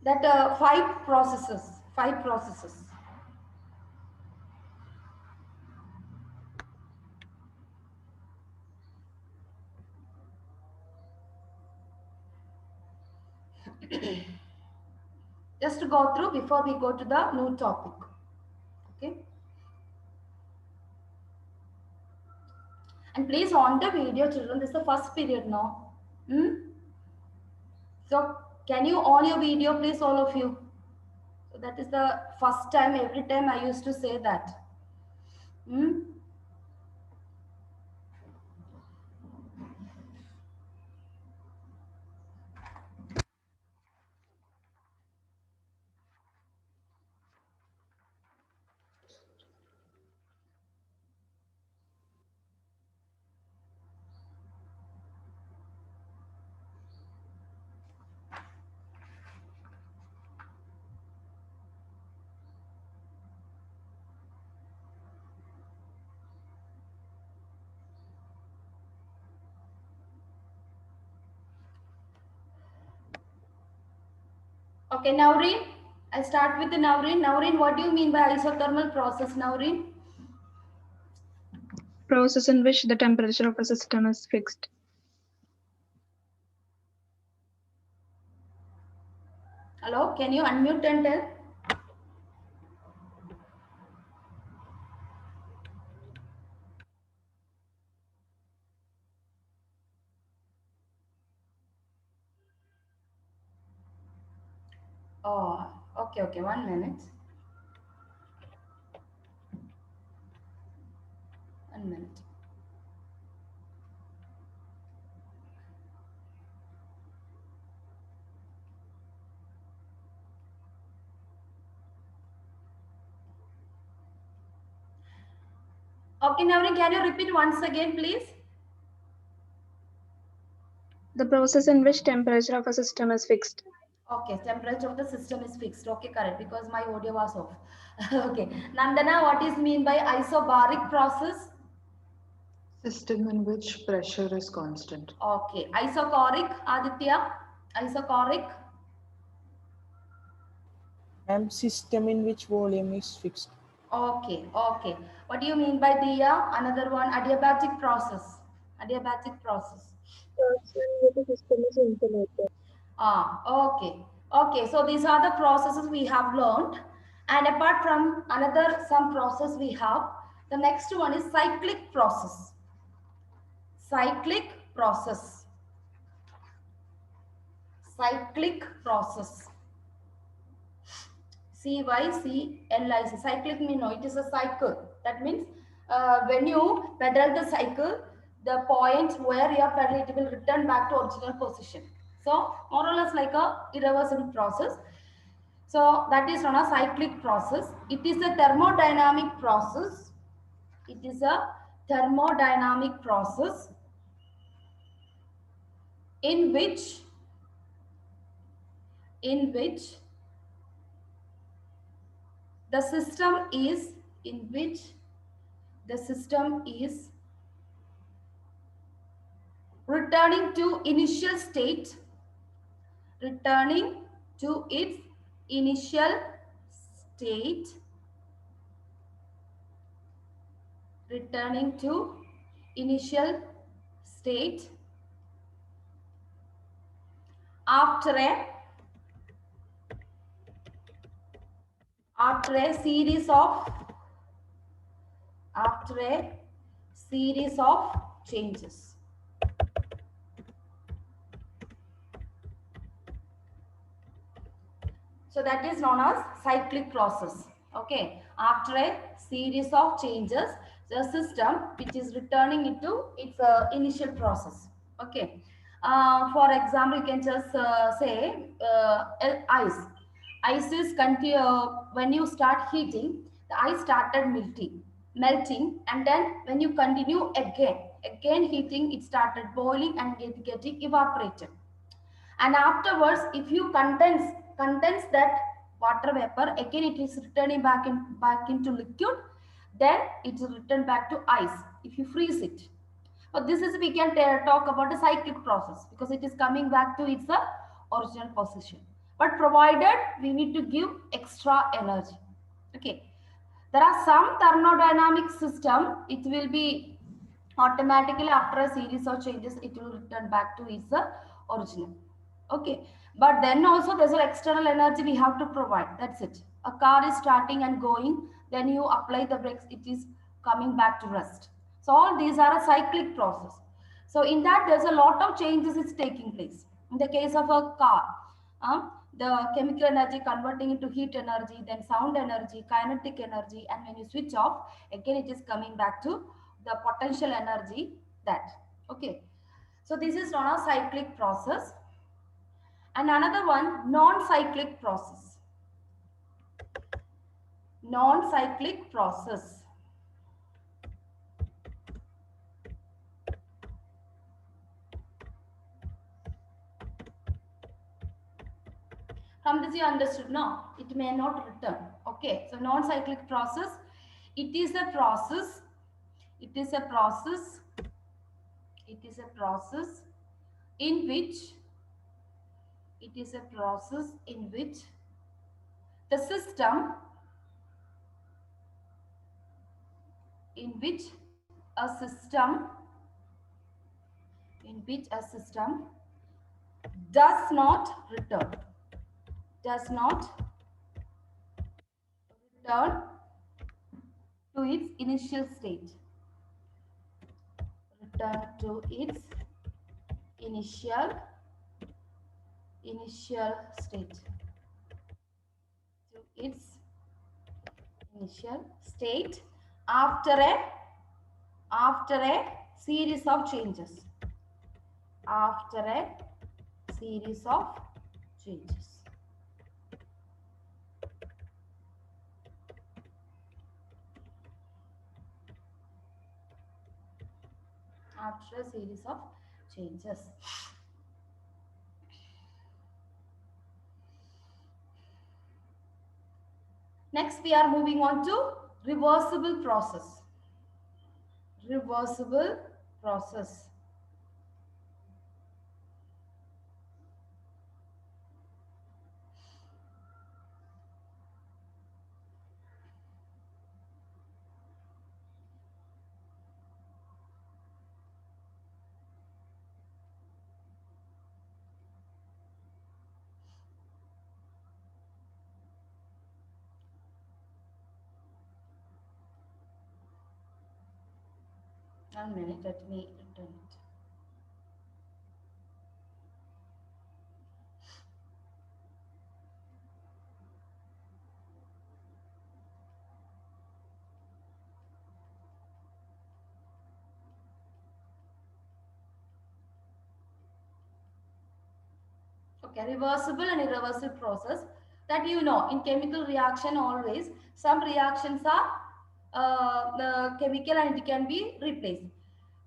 that five processes. Just to go through before we go to the new topic. Okay. And please on the video, children. This is the first period now. So can you on your video, please, all of you? So that is the first time. Every time I used to say that. Okay, Naureen. I start with the Naureen. Naureen, what do you mean by isothermal process, Naureen? Process in which the temperature of a system is fixed. Hello, can you unmute and tell? Oh, okay, okay. 1 minute. 1 minute. Okay, Naureen, can you repeat once again, please? The process in which temperature of a system is fixed. Okay, temperature of the system is fixed. Okay, correct, because my audio was off. Okay, Nandana, what is mean by isobaric process? System in which pressure is constant. Okay, isochoric, Aditya, isochoric. And system in which volume is fixed. Okay, okay. What do you mean by Diya? Another one, adiabatic process. Adiabatic process. The system is insulated. Okay. Okay, so these are the processes we have learned. And apart from another some process we have, the next one is cyclic process. Cyclic process. Cyclic process. CYCLIC. Cyclic means no, it is a cycle. That means when you pedal the cycle, the point where you are pedal, it will return back to original position. So more or less like a irreversible process. So that is known as cyclic process. It is a thermodynamic process. It is a thermodynamic process in which the system is returning to initial state, returning to its initial state, returning to initial state after a series of changes. So that is known as cyclic process. Okay, after a series of changes, the system which is returning into its initial process. Okay, for example, you can just say ice. Ice is when you start heating, the ice started melting, and then when you continue again heating, it started boiling and getting evaporated. And afterwards, if you condense that water vapor, again it is returning back into liquid, then it is returned back to ice if you freeze it. But this is, we can talk about the cyclic process because it is coming back to its original position. but provided we need to give extra energy. Okay, there are some thermodynamic system, it will be automatically after a series of changes it will return back to its original. Okay, but then also there's an external energy we have to provide, that's it. A car is starting and going, then you apply the brakes, it is coming back to rest. So all these are a cyclic process. So in that there's a lot of changes is taking place. In the case of a car, the chemical energy converting into heat energy, then sound energy, kinetic energy, and when you switch off, again it is coming back to the potential energy that. Okay. So this is known as cyclic process. And another one, non-cyclic process. Non-cyclic process. From this you understood, no? It may not return. Okay. So non-cyclic process, it is a process. It is a process. It is a process in which the system does not return to its initial state. Return to its initial state. To its initial state after a series of changes. After a series of changes. After a series of changes. Next, we are moving on to reversible process. Reversible process. One minute, let me return it. Okay, reversible and irreversible process, that you know in chemical reaction always some reactions are the chemical and it can be replaced.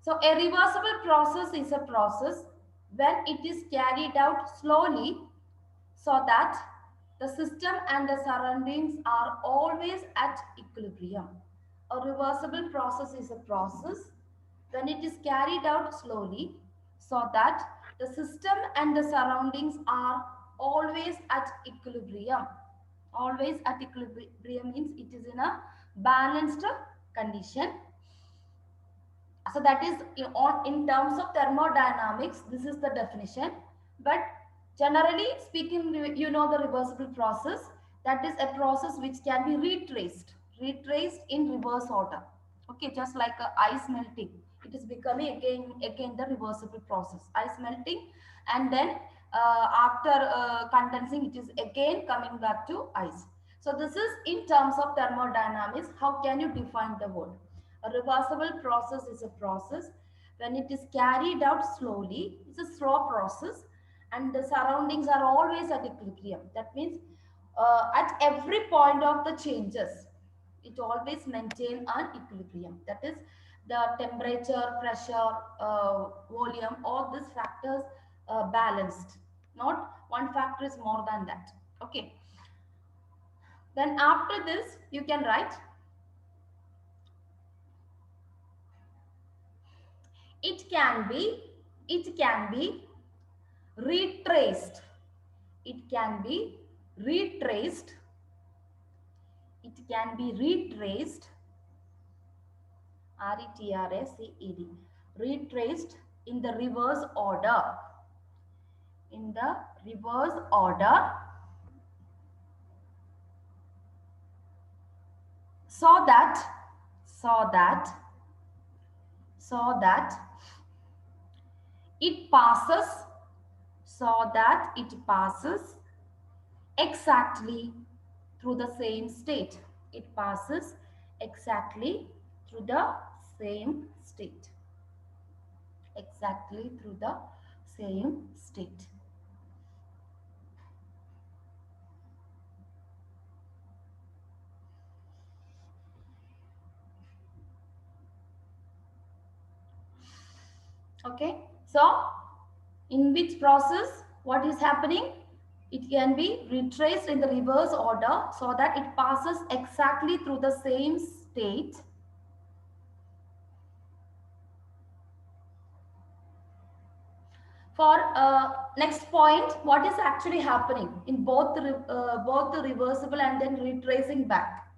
So a reversible process is a process when it is carried out slowly so that the system and the surroundings are always at equilibrium. A reversible process is a process when it is carried out slowly so that the system and the surroundings are always at equilibrium. Always at equilibrium means it is in a balanced condition. So that is in terms of thermodynamics, this is the definition. But generally speaking, you know the reversible process, that is a process which can be retraced in reverse order. Okay, just like ice melting, it is becoming again the reversible process. Ice melting, and then after condensing, it is again coming back to ice. So this is in terms of thermodynamics. How can you define the word? A reversible process is a process when it is carried out slowly. It's a slow process and the surroundings are always at equilibrium. That means at every point of the changes, it always maintain an equilibrium. That is the temperature, pressure, volume, all these factors balanced. Not one factor is more than that. Okay. Then after this, you can write it can be retraced. it can be retraced. It can be retraced, R-E-T-R-A-C-E-D, retraced in the reverse order. In the reverse order, so that it passes, exactly through the same state. It passes exactly through the same state. Exactly through the same state. Okay, so in which process what is happening? It can be retraced in the reverse order so that it passes exactly through the same state. For next point, what is actually happening in both the reversible and then retracing back?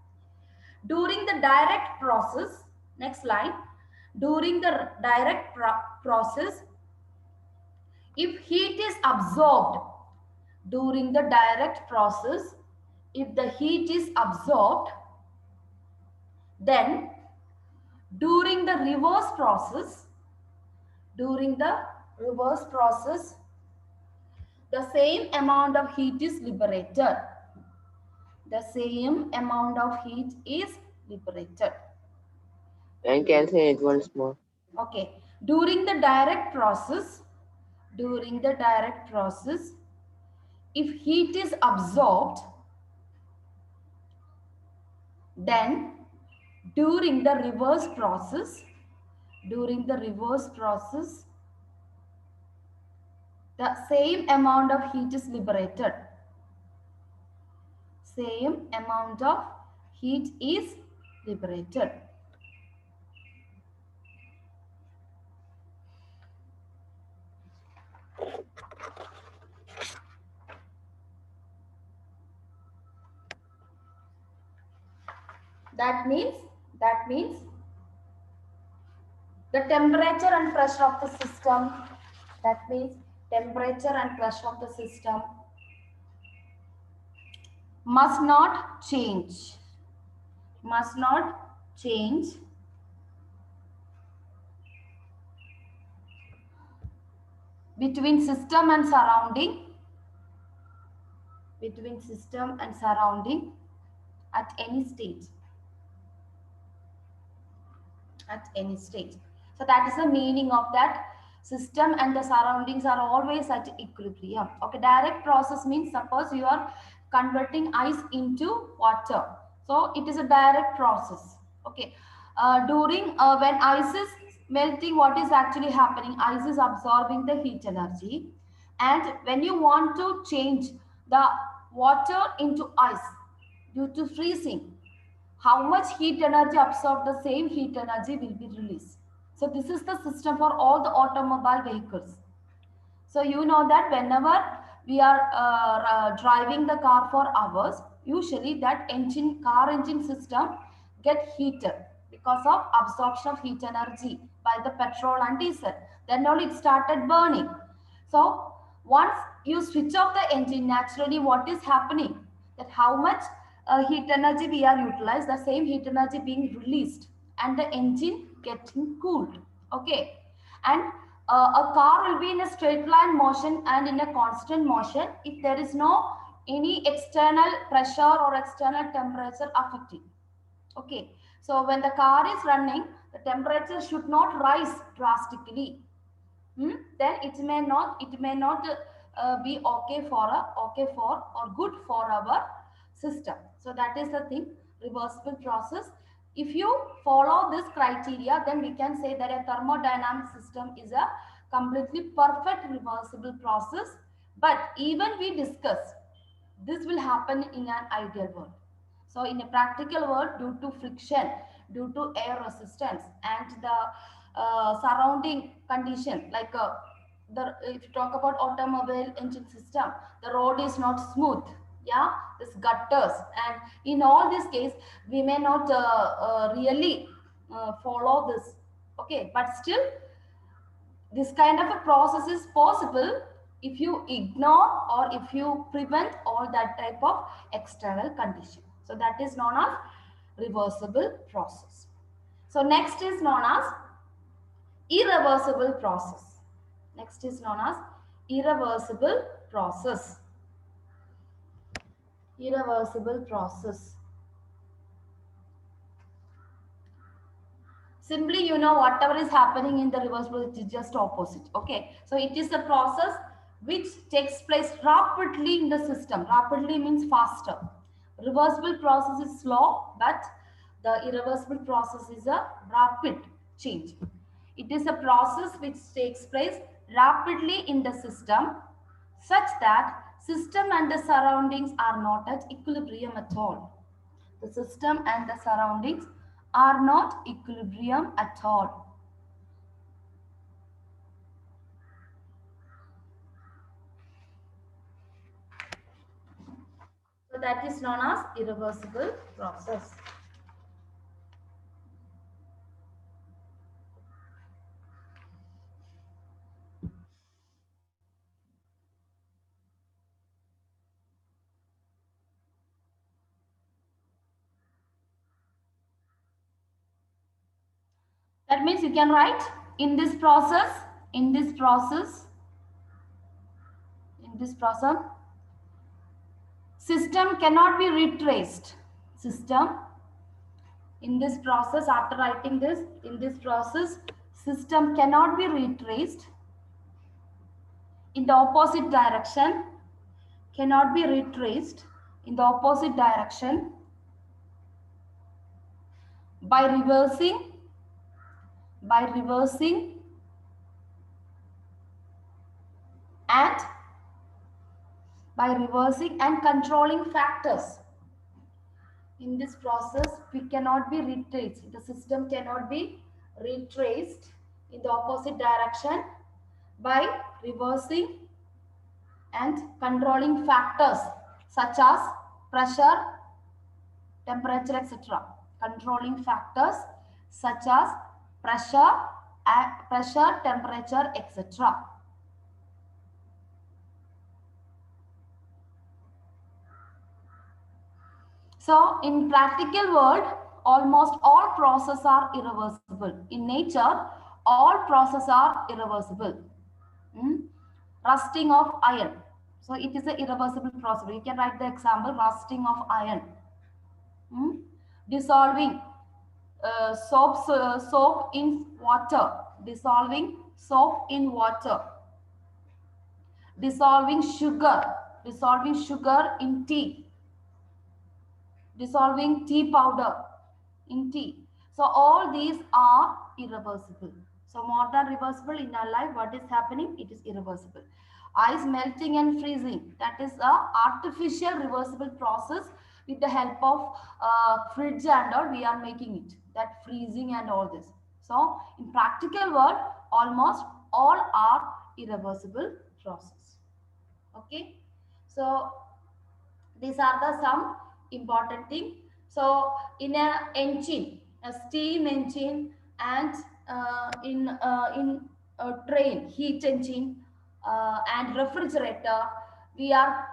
During the direct process, next line, during the direct process, if heat is absorbed, during the direct process, if the heat is absorbed, then during the reverse process, the same amount of heat is liberated. The same amount of heat is liberated. And can say it once more. Okay. During the direct process, if heat is absorbed, then during the reverse process, the same amount of heat is liberated. Same amount of heat is liberated. That means the temperature and pressure of the system, must not change, between system and surrounding, at any stage. So that is the meaning of that. System and the surroundings are always at equilibrium. Okay, direct process means suppose you are converting ice into water. So it is a direct process. Okay, during when ice is melting, what is actually happening? Ice is absorbing the heat energy, and when you want to change the water into ice due to freezing, how much heat energy absorbed, the same heat energy will be released. So this is the system for all the automobile vehicles. So you know that whenever we are driving the car for hours, usually that car engine system get heated because of absorption of heat energy by the petrol and diesel. Then only it started burning. So once you switch off the engine, naturally what is happening? That how much heat energy we are utilized, the same heat energy being released and the engine getting cooled. Okay, and a car will be in a straight line motion and in a constant motion if there is no any external pressure or external temperature affecting. Okay, so when the car is running, the temperature should not rise drastically. Then it may not be okay for or good for our system. So that is the thing, reversible process. If you follow this criteria, then we can say that a thermodynamic system is a completely perfect reversible process. But even we discuss, this will happen in an ideal world. So in a practical world, due to friction, due to air resistance and the surrounding condition like if you talk about automobile engine system, the road is not smooth. Yeah, this gutters, and in all this case, we may not really follow this. Okay, but still, this kind of a process is possible if you ignore or if you prevent all that type of external condition. So that is known as reversible process. So next is known as irreversible process. Next is known as irreversible process. Irreversible process. Simply, you know, whatever is happening in the reversible, it is just opposite. Okay, so it is a process which takes place rapidly in the system. Rapidly means faster. Reversible process is slow, but the irreversible process is a rapid change. It is a process which takes place rapidly in the system such that system and the surroundings are not at equilibrium at all. The system and the surroundings are not equilibrium at all. So that is known as irreversible process. That means you can write in this process, in this process, system cannot be retraced. System, in this process, after writing this, in this process, system cannot be retraced in the opposite direction, cannot be retraced in the opposite direction by reversing and controlling factors. In this process, we cannot be retraced. The system cannot be retraced in the opposite direction by reversing and controlling factors such as pressure, temperature, etc. Controlling factors such as pressure, temperature, etc. So in practical world, almost all processes are irreversible. In nature, all processes are irreversible. Rusting of iron. So it is an irreversible process. You can write the example, rusting of iron. Dissolving soap in water. Dissolving soap in water. Dissolving sugar in tea. Dissolving tea powder in tea. So all these are irreversible. So more than reversible in our life, what is happening? It is irreversible. Ice melting and freezing, that is a artificial reversible process. With the help of fridge and all, we are making it, that freezing and all this. So in practical world, almost all are irreversible process. Okay, so these are the some important thing. So in a engine, a steam engine, and in a train, heat engine, and refrigerator, we are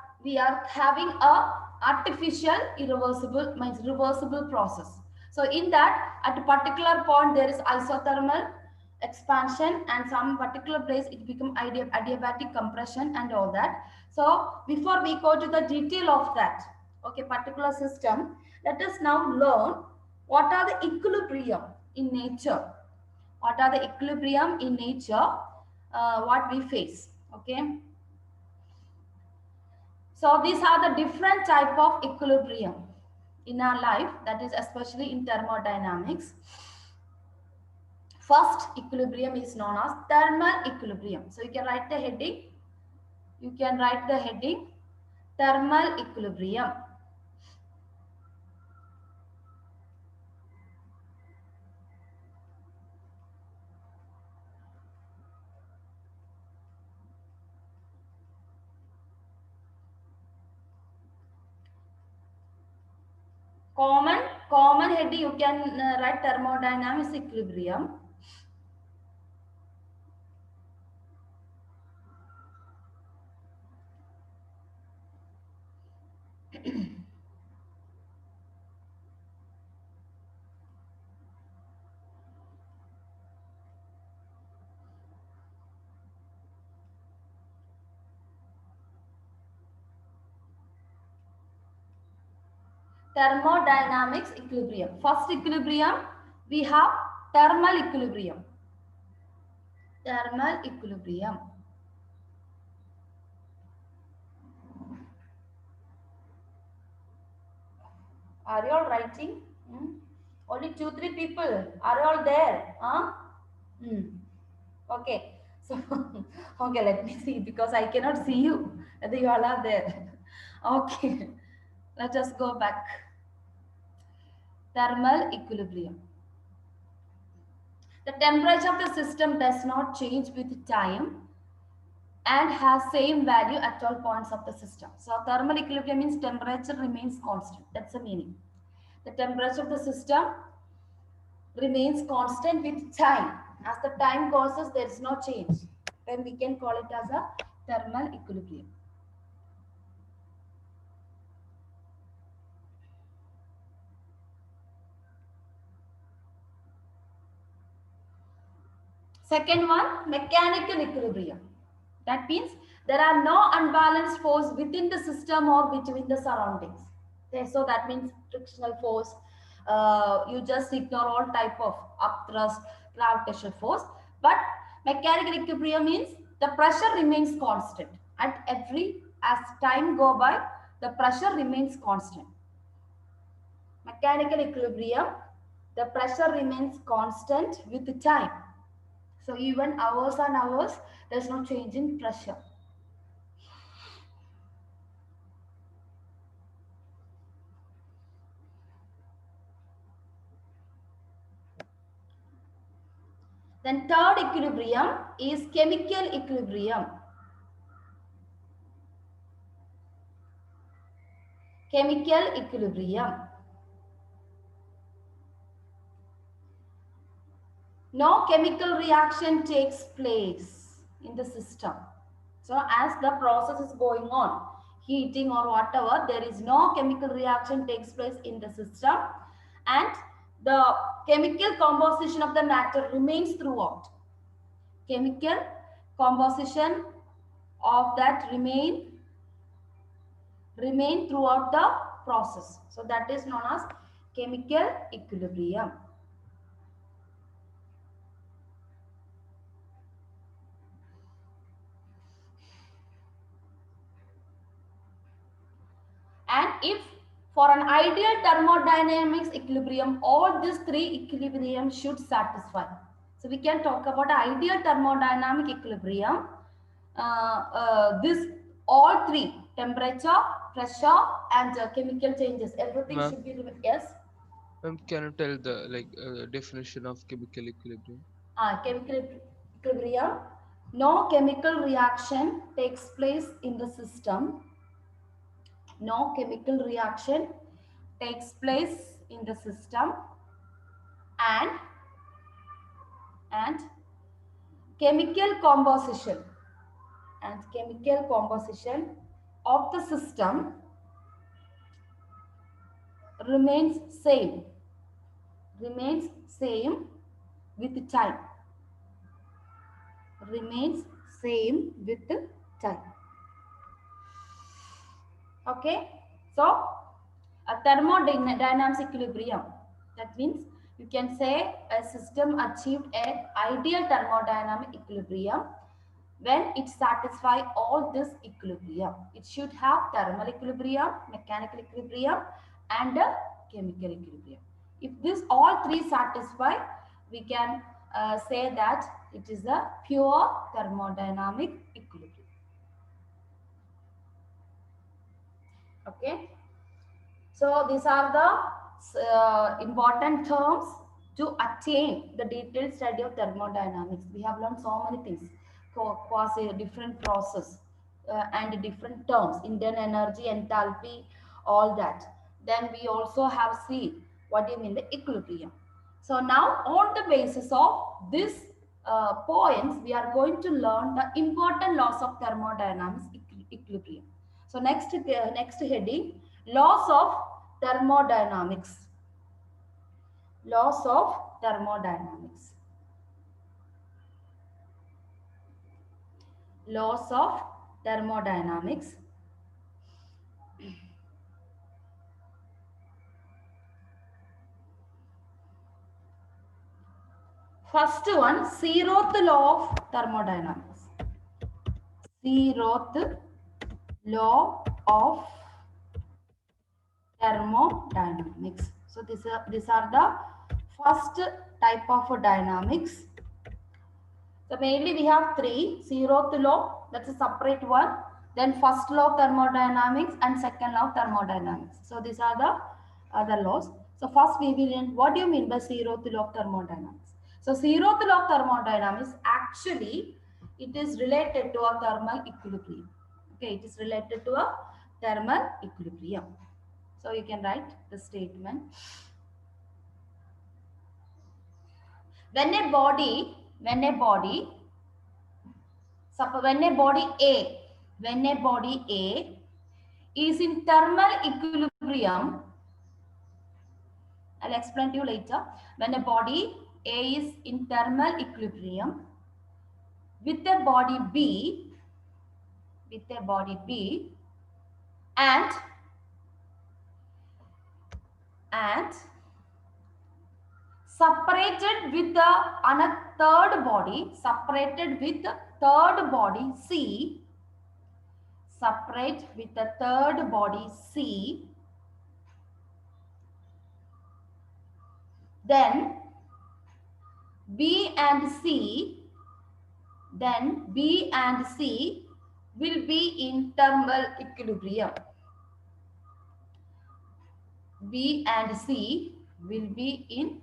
having a artificial irreversible means reversible process. So in that, at a particular point, there is isothermal expansion, and some particular place it become adiabatic compression and all that. So before we go to the detail of that, okay, particular system, let us now learn what are the equilibrium in nature. What are the equilibrium in nature, what we face, okay. So these are the different type of equilibrium in our life, that is especially in thermodynamics. First equilibrium is known as thermal equilibrium. So you can write the heading. Thermal equilibrium. Common head you can write thermodynamics equilibrium. Thermodynamics equilibrium. First equilibrium, we have thermal equilibrium. Thermal equilibrium. Are you all writing? Only 2-3 people. Are you all there? Huh? Okay. So, okay, let me see because I cannot see you. Whether you all are there. Okay. Let us go back. Thermal equilibrium. The temperature of the system does not change with time and has same value at all points of the system. So thermal equilibrium means temperature remains constant. That's the meaning. The temperature of the system remains constant with time. As the time passes, there is no change. Then we can call it as a thermal equilibrium. Second one, mechanical equilibrium. That means there are no unbalanced force within the system or between the surroundings. Okay, so that means frictional force. You just ignore all type of upthrust, gravitational force. But mechanical equilibrium means the pressure remains constant. At as time go by, the pressure remains constant. Mechanical equilibrium, the pressure remains constant with the time. So even hours and hours, there's no change in pressure. Then third equilibrium is chemical equilibrium. Chemical equilibrium. No chemical reaction takes place in the system. So as the process is going on, heating or whatever, there is no chemical reaction takes place in the system, and the chemical composition of the matter remains throughout. Chemical composition of that remain throughout the process. So that is known as chemical equilibrium. And if for an ideal thermodynamics equilibrium, all these three equilibriums should satisfy. So we can talk about ideal thermodynamic equilibrium. This all three, temperature, pressure, and chemical changes, everything should be, yes. Can you tell the definition of chemical equilibrium? Chemical equilibrium, no chemical reaction takes place in the system. No chemical reaction takes place in the system, and chemical composition of the system remains same with time. Remains same with time. Okay, so a thermodynamics equilibrium, that means you can say a system achieved an ideal thermodynamic equilibrium when it satisfies all this equilibrium. It should have thermal equilibrium, mechanical equilibrium, and a chemical equilibrium. If this all three satisfy, we can say that it is a pure thermodynamic equilibrium. Okay, so these are the important terms to attain the detailed study of thermodynamics. We have learned so many things, quasi different process and different terms, Indian energy, enthalpy, all that. Then we also have C. What do you mean by equilibrium? So now on the basis of this points, we are going to learn the important laws of thermodynamics equilibrium. So next heading, laws of thermodynamics. Laws of thermodynamics. Laws of thermodynamics. First one, zeroth law of thermodynamics. Zeroth law of thermodynamics. So these are the first type of dynamics. So mainly we have three: zeroth law, that's a separate one. Then first law of thermodynamics and second law of thermodynamics. So these are the other laws. So first we will learn what do you mean by zeroth law of thermodynamics. So zeroth law of thermodynamics, actually it is related to a thermal equilibrium. Okay, it is related to a thermal equilibrium. So you can write the statement. When a body A is in thermal equilibrium, I'll explain to you later. When a body A is in thermal equilibrium with a body B, and separated with the third body C, separate with the third body C, then B and C will be in thermal equilibrium. B and C will be in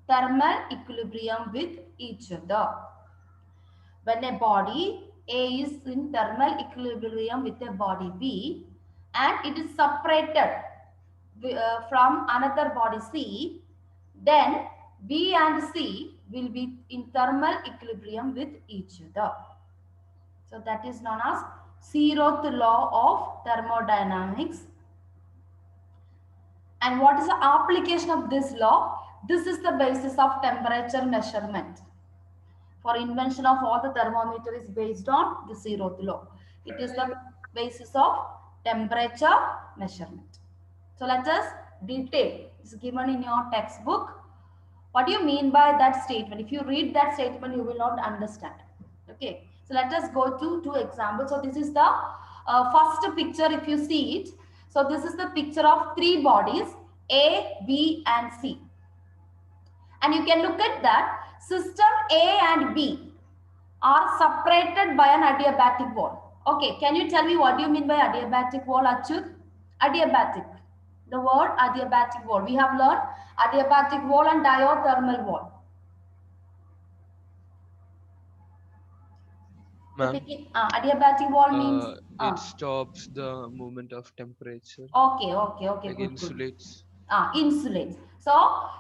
thermal equilibrium with each other. When a body A is in thermal equilibrium with a body B and it is separated from another body C, then B and C will be in thermal equilibrium with each other. So that is known as zeroth law of thermodynamics. And what is the application of this law? This is the basis of temperature measurement. For invention of all the thermometer is based on the zeroth law. It is the basis of temperature measurement. So let us detail. It's given in your textbook. What do you mean by that statement? If you read that statement, you will not understand. Okay. So let us go to two examples. So this is the first picture. If you see it, so this is the picture of three bodies A, B, and C. And you can look at that. System A and B are separated by an adiabatic wall. Okay, can you tell me what do you mean by adiabatic wall, Achyut? Adiabatic. The word adiabatic wall. We have learned adiabatic wall and diathermal wall. Ma'am, adiabatic wall means it stops the movement of temperature. Okay. Like Good. insulates. Insulates. So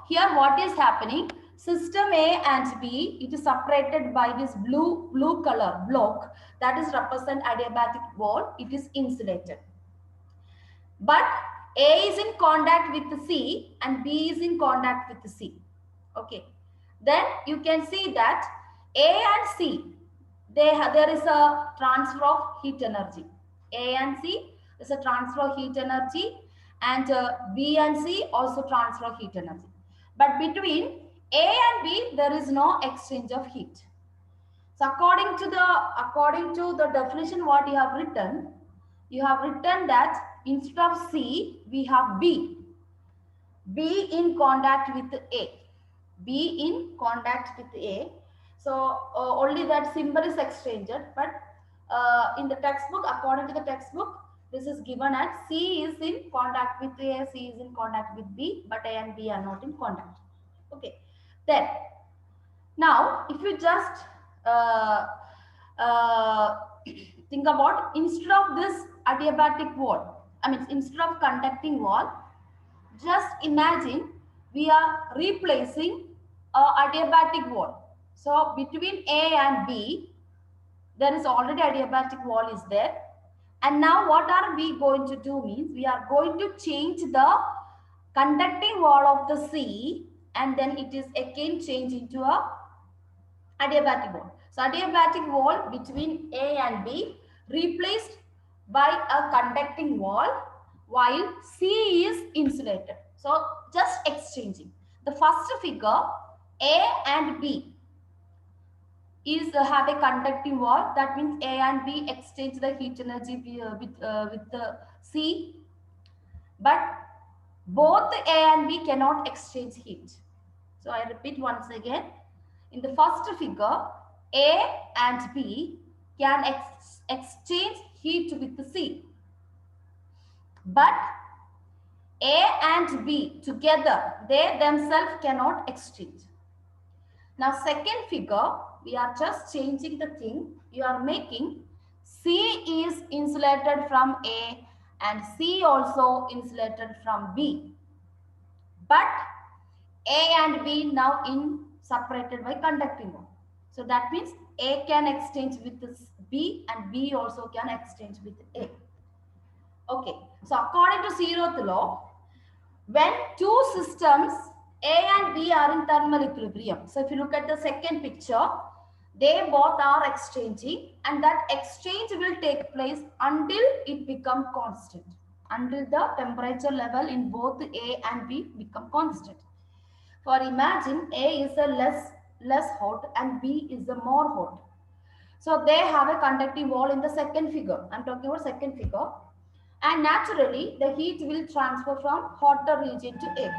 here what is happening? System A and B, it is separated by this blue color block that is represent adiabatic wall. It is insulated. But A is in contact with the C and B is in contact with the C. Okay. Then you can see that A and C, there is a transfer of heat energy. A and C is a transfer of heat energy, and B and C also transfer heat energy. But between A and B, there is no exchange of heat. So according to the definition what you have written that instead of C, we have B. B in contact with A. B in contact with A. So only that symbol is exchanged, but in the textbook, according to the textbook, this is given as C is in contact with A, C is in contact with B, but A and B are not in contact. Okay. Then, now if you just think about, instead of this adiabatic wall, instead of conducting wall, just imagine we are replacing a adiabatic wall. So between A and B, there is already adiabatic wall is there. And now what are we going to do means we are going to change the conducting wall of the C, and then it is again changed into a adiabatic wall. So adiabatic wall between A and B replaced by a conducting wall while C is insulated. So just exchanging. The first figure, A and B is have a conducting wall. That means A and B exchange the heat energy with the C. But both A and B cannot exchange heat. So I repeat once again. In the first figure, A and B can exchange heat with the C. But A and B together, they themselves cannot exchange. Now second figure, we are just changing the thing. You are making C is insulated from A and C also insulated from B. But A and B now separated by conducting wall. So that means A can exchange with this B and B also can exchange with A. Okay, so according to zeroth law, when two systems A and B are in thermal equilibrium. So if you look at the second picture, they both are exchanging, and that exchange will take place until it becomes constant, until the temperature level in both A and B become constant. For imagine A is a less hot and B is a more hot. So they have a conducting wall in the second figure. I'm talking about second figure. And naturally, the heat will transfer from hotter region to A.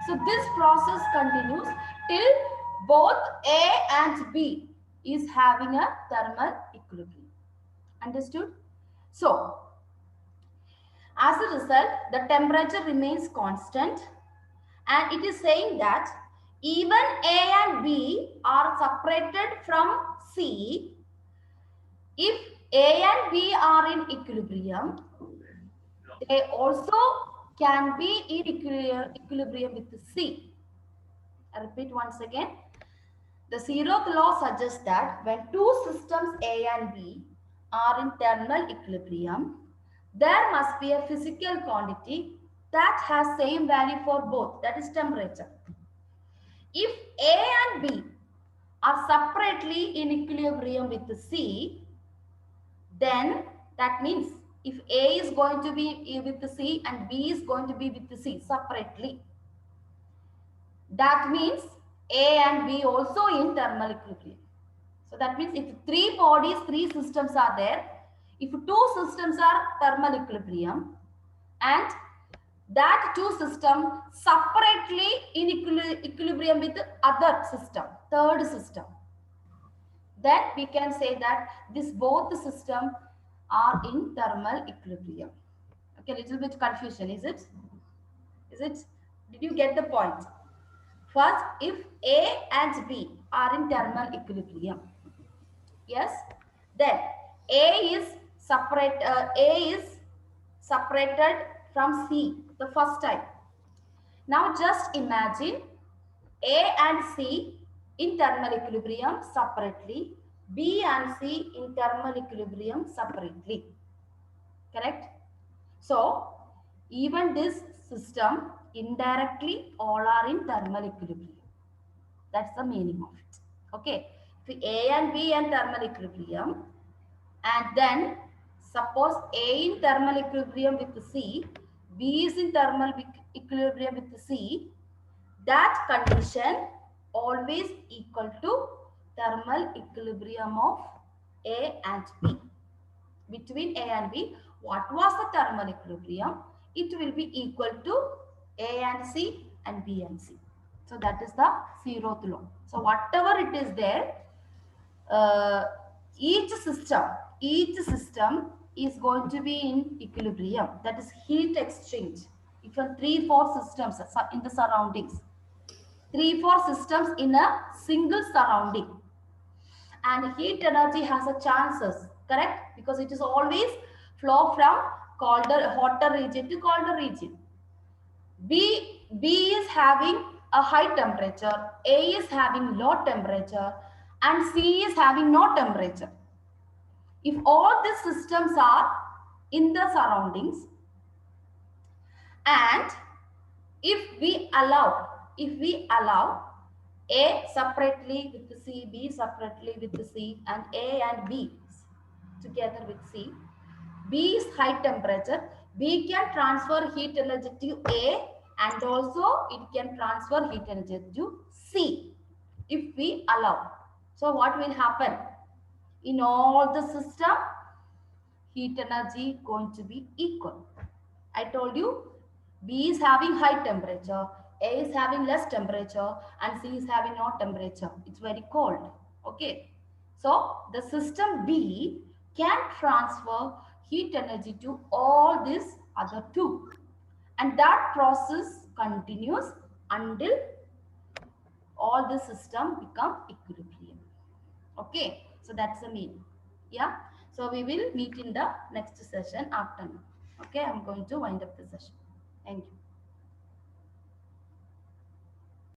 So this process continues till both A and B is having a thermal equilibrium. Understood? So, as a result, the temperature remains constant, and it is saying that even A and B are separated from C. If A and B are in equilibrium, they also can be in equilibrium with C. I repeat once again. The zeroth law suggests that when two systems A and B are in thermal equilibrium, there must be a physical quantity that has same value for both, that is temperature. If A and B are separately in equilibrium with C, then that means if A is going to be with the C and B is going to be with the C separately, that means A and B also in thermal equilibrium. So that means if three bodies, three systems are there, if two systems are thermal equilibrium and that two system separately in equilibrium with the other system, third system, then we can say that this both the system are in thermal equilibrium. Okay, little bit confusion, is it? Is it? Did you get the point? First, if A and B are in thermal equilibrium, yes, then A is separated from C the first time. Now just imagine A and C in thermal equilibrium separately, B and C in thermal equilibrium separately. Correct? So even this system indirectly all are in thermal equilibrium. That's the meaning of it. Okay. If A and B in thermal equilibrium, and then suppose A in thermal equilibrium with C, B is in thermal equilibrium with C, that condition always equal to thermal equilibrium of A and B. Between A and B, what was the thermal equilibrium? It will be equal to A and C and B and C. So that is the zeroth law. So whatever it is there, each system is going to be in equilibrium. That is heat exchange. If you have 3-4 systems in the surroundings, 3-4 systems in a single surrounding, and heat energy has a chances, correct? Because it is always flow from hotter region to colder region. B is having a high temperature, A is having low temperature, and C is having no temperature. If all these systems are in the surroundings, and if we allow A separately with the C, B separately with the C, and A and B together with C, B is high temperature, B can transfer heat energy to A, and also it can transfer heat energy to C if we allow. So what will happen? In all the system, heat energy going to be equal. I told you B is having high temperature, A is having less temperature, and C is having no temperature. It's very cold. Okay. So the system B can transfer heat energy to all these other two. And that process continues until all the system become equilibrium. Okay. So that's the meaning. Yeah. So we will meet in the next session afternoon. Okay. I'm going to wind up the session. Thank you.